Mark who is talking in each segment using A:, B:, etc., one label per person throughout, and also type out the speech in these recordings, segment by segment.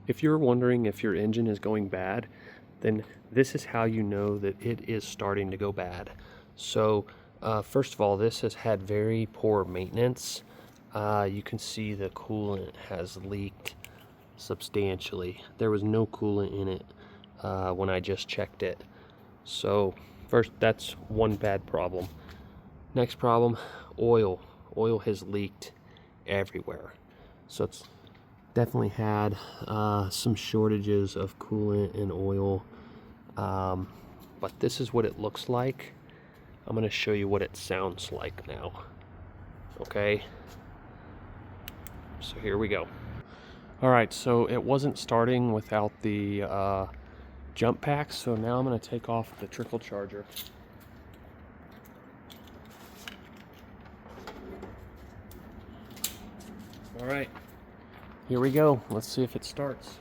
A: If you're wondering if your engine is going bad, then this is how you know that it is starting to go bad. So first of all, this has had very poor maintenance. You can see the coolant has leaked substantially. There was no coolant in it when I just checked it. So first, that's one bad problem. Next problem, oil. Oil has leaked everywhere. So it's definitely had some shortages of coolant and oil. But this is what it looks like. I'm going to show you what it sounds like now. Okay? So here we go. Alright, so it wasn't starting without the jump packs, so now I'm going to take off the trickle charger. Alright, here we go. Let's see if it starts.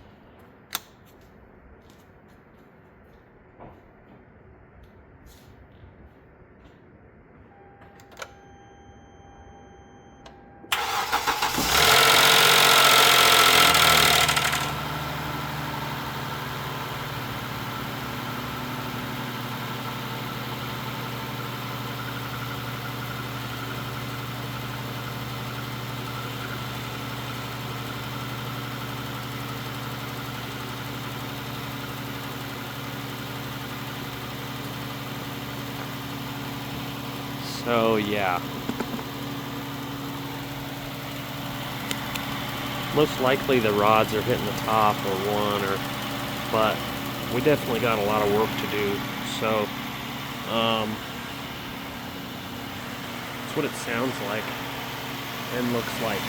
A: So yeah, most likely the rods are hitting the top or but we definitely got a lot of work to do. So that's what it sounds like and looks like.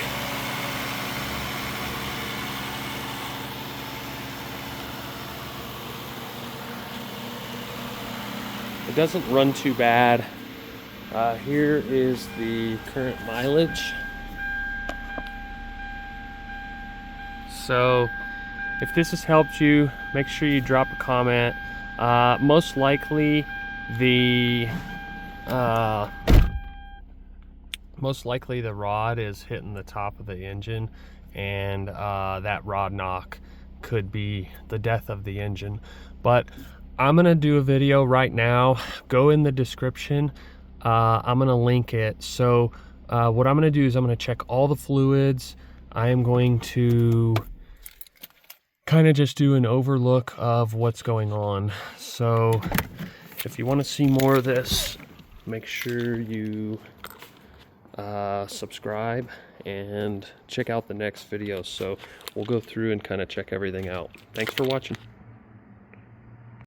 A: It doesn't run too bad. Here is the current mileage. So if this has helped you, make sure you drop a comment. Most likely the rod is hitting the top of the engine, and that rod knock could be the death of the engine. But I'm gonna do a video right now. Go in the description. I'm gonna link it. So what I'm gonna do is I'm gonna check all the fluids. I am going to kind of just do an overlook of what's going on. So if you want to see more of this, make sure you subscribe and check out the next video. So we'll go through and kind of check everything out. Thanks for watching.